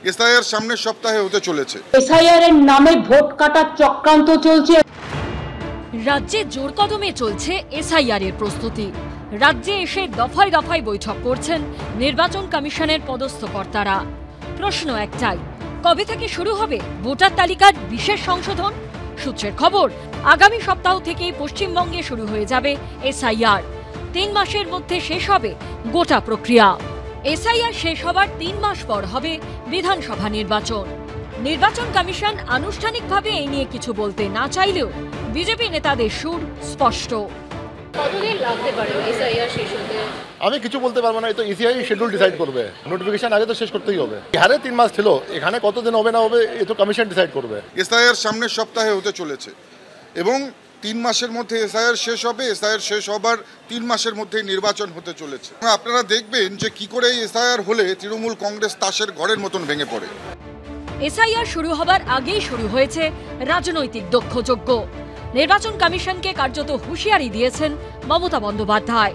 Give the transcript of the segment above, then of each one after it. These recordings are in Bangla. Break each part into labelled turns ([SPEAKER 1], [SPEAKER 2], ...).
[SPEAKER 1] এসআইআর সামনের সপ্তাহে হতে চলেছে।
[SPEAKER 2] এসআইআর এর নামে ভোট কাটার চক্রান্ত চলছে।
[SPEAKER 3] রাজ্যে জোর কদমে চলছে এসআইআর এর প্রস্তুতি। রাজ্যে এসে দফায় দফায় বৈঠক করছেন নির্বাচন কমিশনের পদস্থ কর্তারা। প্রশ্ন একটাই, কবে থেকে শুরু হবে ভোটার তালিকার বিশেষ সংশোধন? সূত্রের খবর, আগামী সপ্তাহ থেকে পশ্চিমবঙ্গে শুরু হয়ে যাবে এসআইআর। 3 মাসের মধ্যে শেষ হবে গোটা প্রক্রিয়া। এসআইআর শেষ হবার 3 মাস পর হবে বিধানসভা নির্বাচন। নির্বাচন কমিশন আনুষ্ঠানিকভাবে এই নিয়ে কিছু বলতে না চাইলেও বিজেপি নেতাদের সুর স্পষ্ট।
[SPEAKER 4] কতদিন লাগতে পারে এসআইআর শেষ হতে?
[SPEAKER 5] আমি কিছু বলতে পারবো না, এই তো ইসিআই শিডিউল ডিসাইড করবে। নোটিফিকেশন আগে তো শেষ করতেই হবে। বিহারে 3 মাস ছিল, এখানে কতদিন হবে না হবে এই তো কমিশন ডিসাইড করবে।
[SPEAKER 1] এসআইআর সামনের সপ্তাহে হতে চলেছে এবং 3 মাসের মধ্যে এসআইআর শেষ হবে। এসআইআর শেষ হবার 3 মাসের মধ্যে নির্বাচন হতে চলেছে। আপনারা দেখবেন যে কি করে এসআইআর হলে তৃণমূল কংগ্রেস তাসের ঘরের মতন ভেঙে পড়ে।
[SPEAKER 3] এসআইআর শুরু হবার আগেই শুরু হয়েছে রাজনৈতিক দক্ষযজ্ঞ। নির্বাচন কমিশনকে কার্যত হুঁশিয়ারি দিয়েছেন মমতা বন্দ্যোপাধ্যায়।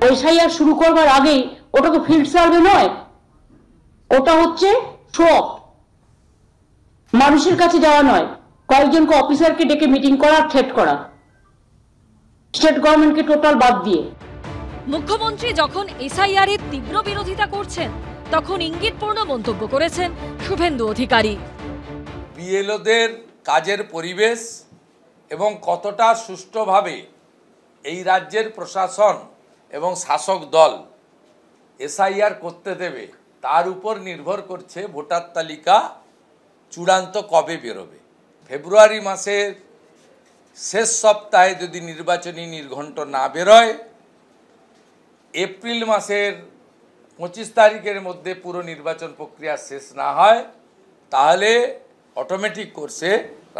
[SPEAKER 2] এসআইআর শুরু করবার আগেই ওটা তো ফিল্ড সার্ভে নয়, ওটা হচ্ছে শো অফ। মানুষের কাছে যাওয়া নয়, কয়েকজনকে অফিসারকে ডেকে মিটিং করা, থ্রেট করা, স্টেট গভর্নমেন্টকে টোটাল বাদ দিয়ে।
[SPEAKER 3] মুখ্যমন্ত্রী যখন এসআইআর এর তীব্র বিরোধিতা করছেন, তখন ইঙ্গিতপূর্ণ মন্তব্য করেছেন শুভেন্দু অধিকারী।
[SPEAKER 6] বিএলওদের কাজের পরিবেশ এবং কতটা সুষ্ঠুভাবে এই রাজ্যের প্রশাসন এবং শাসক দল এসআইআর করতে দেবে তার উপর নির্ভর করছে ভোটার তালিকা চূড়ান্ত কবে বেরোবে। ফেব্রুয়ারি মাসের শেষ সপ্তাহে যদি নির্বাচনী নির্ঘণ্ট না বেরোয়, এপ্রিল মাসের 25 তারিখের মধ্যে পুরো নির্বাচন প্রক্রিয়া শেষ না হয়, তাহলে অটোমেটিক কোর্সে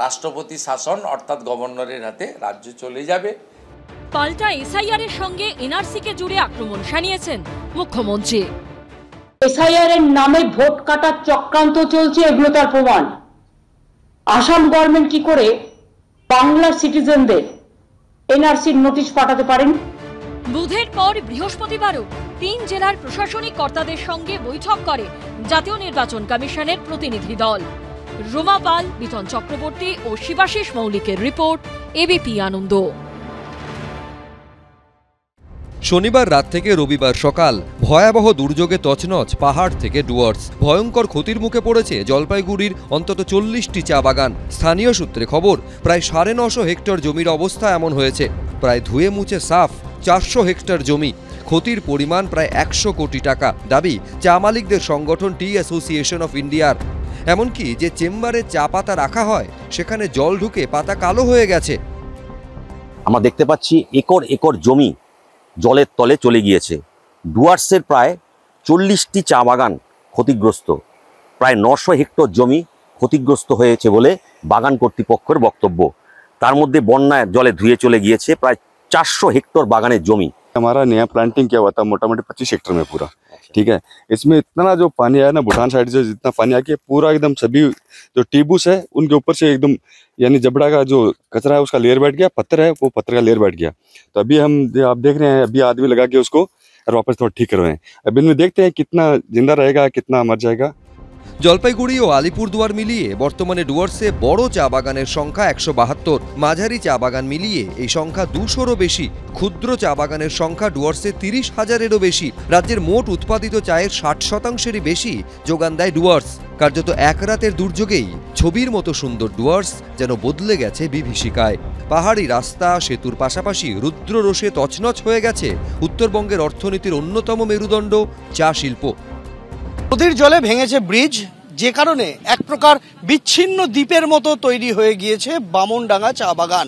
[SPEAKER 6] রাষ্ট্রপতি শাসন অর্থাৎ গভর্নরের হাতে রাজ্য চলে যাবে।
[SPEAKER 3] পাল্টা এসআইআর এর সঙ্গে এনআরসি কে জুড়ে আক্রমণ শানিয়েছেন মুখ্যমন্ত্রী।
[SPEAKER 2] এসআইআর এর নামে ভোট কাটার চক্রান্ত চলছে, এগুলো তার প্রমাণ। আসাম গভর্নমেন্ট কি করে বাংলার সিটিজেনদের এনআরসির নোটিশ পাঠাতে পারেন?
[SPEAKER 3] বুধের পর বৃহস্পতিবারও 3 জেলার প্রশাসনিক কর্তাদের সঙ্গে বৈঠক করে জাতীয় নির্বাচন কমিশনের প্রতিনিধি দল। রোমা পাল, বিতন চক্রবর্তী ও শিবাশিস মৌলিকের রিপোর্ট, এবিপি আনন্দ।
[SPEAKER 7] শনিবার রাত থেকে রবিবার সকাল ভয়াবহ দুর্যোগে তছনছ পাহাড় থেকে ডুয়ার্স। ভয়ঙ্কর ক্ষতির মুখে পড়েছে জলপাইগুড়ির অন্তত 40টি চা বাগান। স্থানীয় সূত্রে খবর, প্রায় 950 হেক্টর জমির অবস্থা এমন হয়েছে। প্রায় ধুয়ে মুছে সাফ 400 হেক্টর জমি। ক্ষতির পরিমাণ প্রায় 100 কোটি টাকা, দাবি চা মালিকদের সংগঠন টি অ্যাসোসিয়েশন অফ ইন্ডিয়ার। এমনকি যে চেম্বারে চা পাতা রাখা হয় সেখানে জল ঢুকে পাতা কালো হয়ে গেছে।
[SPEAKER 8] আমরা দেখতে পাচ্ছি একর একর জমি জলের তলে চলে গিয়েছে। ডুয়ার্সের প্রায় 40টি চা বাগান ক্ষতিগ্রস্ত। প্রায় 900 হেক্টর জমি ক্ষতিগ্রস্ত হয়েছে বলে বাগান কর্তৃপক্ষের বক্তব্য। তার মধ্যে বন্যায় জলে ধুয়ে চলে গিয়েছে প্রায় 400 হেক্টর बागाনের জমি।
[SPEAKER 9] हमारा नया प्लांटिंग किया हुआ था मोटा मोटी 25 हेक्टर में पूरा, ठीक है। इसमें इतना जो पानी आया ना, भूटान साइड से जितना पानी आके पूरा एकदम सभी जो टीबूस है उनके ऊपर से एकदम यानी जबड़ा का जो कचरा है उसका लेयर बैठ गया, पत्थर है वो पत्थर का लेयर बैठ गया। तो अभी हम आप देख रहे हैं, अभी आदमी लगा के उसको और वापस थोड़ा ठीक कर रहे हैं। अभी इनमें देखते हैं कितना जिंदा रहेगा, कितना मर जाएगा।
[SPEAKER 7] জলপাইগুড়ি ও আলিপুরদুয়ার মিলিয়ে বর্তমানে ডুয়ার্সে বড় চা বাগানের সংখ্যা 172, মাঝারি চা বাগান মিলিয়ে এই সংখ্যা 200-রও বেশি। ক্ষুদ্র চা বাগানের সংখ্যা ডুয়ার্সে 30,000-এরও বেশি। রাজ্যের মোট উৎপাদিত চায়ের 60%-এরই বেশি যোগান দেয় ডুয়ার্স। কার্যত এক রাতের দুর্যোগেই ছবির মতো সুন্দর ডুয়ার্স যেন বদলে গেছে বিভীষিকায়। পাহাড়ি রাস্তা, সেতুর পাশাপাশি রুদ্ররোষে তছনছ হয়ে গেছে উত্তরবঙ্গের অর্থনীতির অন্যতম মেরুদণ্ড চা শিল্প।
[SPEAKER 10] নদীর জলে ভেঙেছে ব্রিজ, যে কারণে এক প্রকার বিচ্ছিন্ন দ্বীপের মতো তৈরি হয়ে গিয়েছে বামনডাঙ্গা চা বাগান।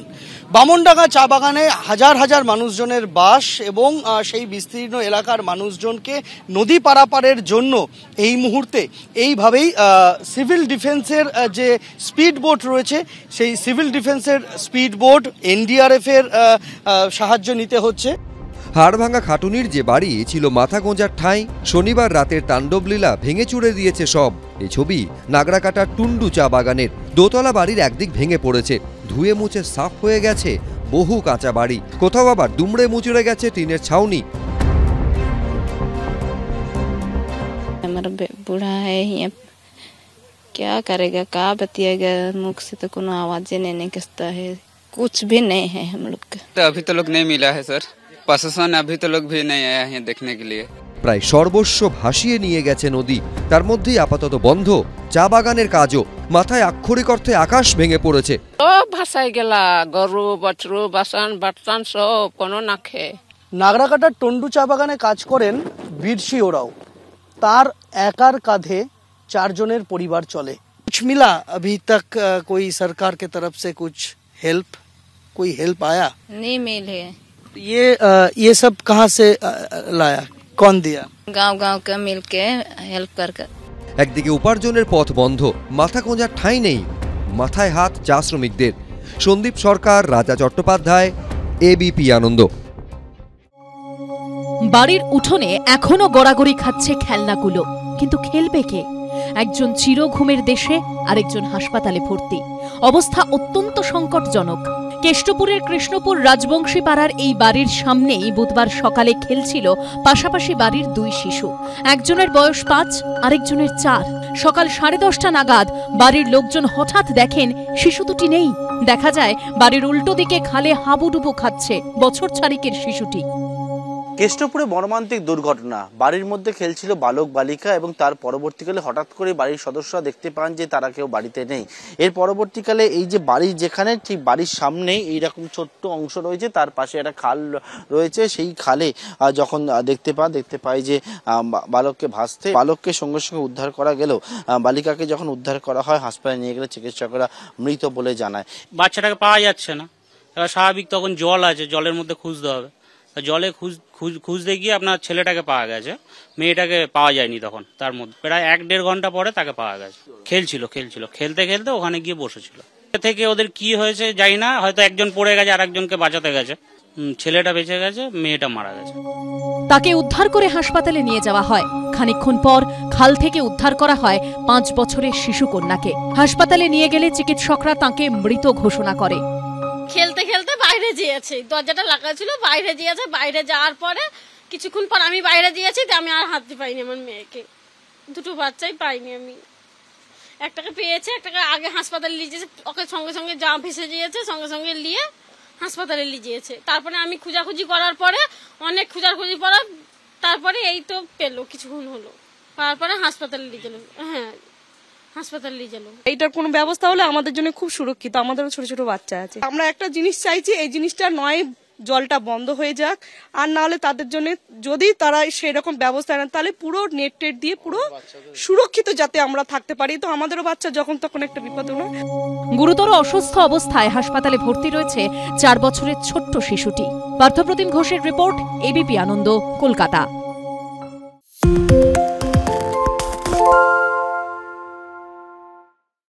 [SPEAKER 10] বামনডাঙ্গা চা বাগানে হাজার হাজার মানুষজনের বাস এবং সেই বিস্তীর্ণ এলাকার মানুষজনকে নদী পারাপারের জন্য এই মুহূর্তে এইভাবেই সিভিল ডিফেন্সের যে স্পিড বোট রয়েছে সেই সিভিল ডিফেন্সের স্পিড বোট এনডিআরএফের সাহায্য নিতে হচ্ছে।
[SPEAKER 7] হাড়ভাঙা খাটুনির যে বাড়ি ছিল মাথা গোঁজার ঠাঁই, শনিবার রাতের তাণ্ডবলীলা ভেঙে চুড়ে দিয়েছে সব। এই ছবি নাগরাকাটার টুন্ডু চা বাগানের। দোতলা বাড়ির একদিক ভেঙে পড়েছে, ধুয়ে মুছে সাফ হয়ে গেছে বহু কাঁচা বাড়ি। কোথাও আবার দুমড়ে মুচড়ে গেছে টিনের ছাউনি।
[SPEAKER 4] আমার বুড়া है क्या करेगा, कहाँ बतिएगा, मुख से तो कोनो आवाज नहीं निकलता है, कुछ भी नहीं है हम लोग का।
[SPEAKER 11] तो अभी तो लोग नहीं मिला है सर, प्रशासन अभी तो लोग भी नहीं आया है देखने के लिए।
[SPEAKER 7] প্রায় সর্বস্ব ভাসিয়ে নিয়ে গেছে নদী, তার মধ্যেই আপাতত বন্ধ চা বাগানের কাজও। মাথায় আক্ষরিক অর্থে আকাশ ভেঙে পড়েছে।
[SPEAKER 12] ও ভাসাই গেলা, গরু বছরু বাসন বার্তন সব কোনো না খেয়ে।
[SPEAKER 10] নাগরাকাটার টন্ডু চা বাগানে কাজ করেন বীরসি ওরাও, তার একার কাঁধে 4 জনের পরিবার চলে। कुछ मिला अभी तक कोई सरकार के तरफ से कुछ हेल्प, कोई हेल्प आया?
[SPEAKER 4] नहीं मिले।
[SPEAKER 10] ये सब कहाँ से लाया, कौन दिया?
[SPEAKER 4] गांव के मिल के हेल्प कर।
[SPEAKER 7] একদিকে উপার্জনের পথ বন্ধ, মাথা গোঁজার ঠাঁই নেই, মাথায় হাত চা শ্রমিকদের। সন্দীপ সরকার, রাজা চট্টোপাধ্যায়, এবিপি আনন্দ।
[SPEAKER 3] বাড়ির উঠোনে এখনো গড়াগড়ি খাচ্ছে খেলনাগুলো, কিন্তু খেলবে কে? একজন চির ঘুমের দেশে, আরেকজন হাসপাতালে ভর্তি। অবস্থা অত্যন্ত সংকটজনক। কেষ্টপুরের কৃষ্ণপুর রাজবংশী পাড়ার এই বাড়ির সামনেই বুধবার সকালে খেলছিল পাশাপাশি বাড়ির 2 শিশু। একজনের বয়স 5, আরেকজনের 4। সকাল 10:30 নাগাদ বাড়ির লোকজন হঠাৎ দেখেন শিশু দুটি নেই। দেখা যায় বাড়ির উল্টো দিকে খালে হাবুডুবু খাচ্ছে বছর 4 শিশুটি।
[SPEAKER 10] কেষ্টপুরে মর্মান্তিক দুর্ঘটনা। বাড়ির মধ্যে খেলছিল বালক বালিকা এবং তার পরবর্তীকালে হঠাৎ করে বাড়ির সদস্যরা দেখতে পান যে তারা কেউ বাড়িতে নেই। এর পরবর্তীকালে এই যে বাড়ির যেখানে ঠিক বাড়ির সামনেই এইরকম ছোট্ট অংশ রয়েছে, তার পাশে একটা খাল রয়েছে, সেই খালে যখন দেখতে পায় যে বালককে ভাসতে, বালককে সঙ্গে সঙ্গে উদ্ধার করা গেলেও বালিকাকে যখন উদ্ধার করা হয় হাসপাতালে নিয়ে গেলে চিকিৎসকরা মৃত বলে জানায়।
[SPEAKER 13] বাচ্চাটাকে পাওয়া যাচ্ছে না, এবার স্বাভাবিক তখন জল আছে, জলের মধ্যে খুঁজতে হবে। জলে খুঁজতে গিয়ে আপনার ছেলেটাকে পাওয়া গেছে, মেয়েটাকে পাওয়া যায়নি। তখন তার মধ্যে প্রায় 1-1.5 ঘন্টা পরে তাকে পাওয়া গেছে। খেলছিল খেলতে ওখানে গিয়ে বসেছিল। থেকে ওদের কি হয়েছে জানি না, হয়তো একজন পড়ে গেছে আর একজনকে বাঁচাতে গেছে। ছেলেটা বেঁচে গেছে, মেয়েটা মারা গেছে।
[SPEAKER 3] তাকে উদ্ধার করে হাসপাতালে নিয়ে যাওয়া হয়। খানিকক্ষণ পর খাল থেকে উদ্ধার করা হয় 5 বছরের শিশু কন্যাকে। হাসপাতালে নিয়ে গেলে চিকিৎসকরা তাকে মৃত ঘোষণা করে।
[SPEAKER 14] খেলতে বাইরে গিয়েছে, দরজাটা লাগা ছিল, বাইরে গিয়েছে। বাইরে যাওয়ার পরে কিছুক্ষণ পর আমি বাইরে গিয়েছি, আমি আর হাত দিতে পাইনি আমার মেয়েকে। 2 বাচ্চাই পাইনি আমি। একটাকে পেয়েছে, একটাকে আগে হাসপাতালে নিয়ে যেয়েছে, ওকে সঙ্গে যা ভেসে গিয়েছে সঙ্গে নিয়ে হাসপাতালে নিয়ে গিয়েছে। তারপরে আমি খোঁজাখুঁজি করার পরে, অনেক খোঁজাখুঁজি পরে তারপরে এই তো পেলো, কিছুক্ষণ হলো, তারপরে হাসপাতালে নিয়ে গেল। হ্যাঁ, হাসপাতালে নিয়ে গেল।
[SPEAKER 15] এইটার কোনো ব্যবস্থা হলে আমাদের জন্য খুব সুরক্ষিত। আমাদেরও ছোট ছোট বাচ্চা আছে। আমরা একটা জিনিস চাইছি, এই জিনিসটা নয় জলটা বন্ধ হয়ে যাক, আর না হলে তাদের জন্য যদি তারা সেরকম ব্যবস্থা নেন তাহলে পুরো নেট দিয়ে পুরো সুরক্ষিত যাতে আমরা থাকতে পারি। তো আমাদেরও বাচ্চা যখন তখন একটা বিপদ না।
[SPEAKER 3] গুরুতর অসুস্থ অবস্থায় হাসপাতালে ভর্তি রয়েছে 4 বছরের ছোট্ট শিশুটি। পার্থপ্রতিম ঘোষের রিপোর্ট, এবিপি আনন্দ, কলকাতা।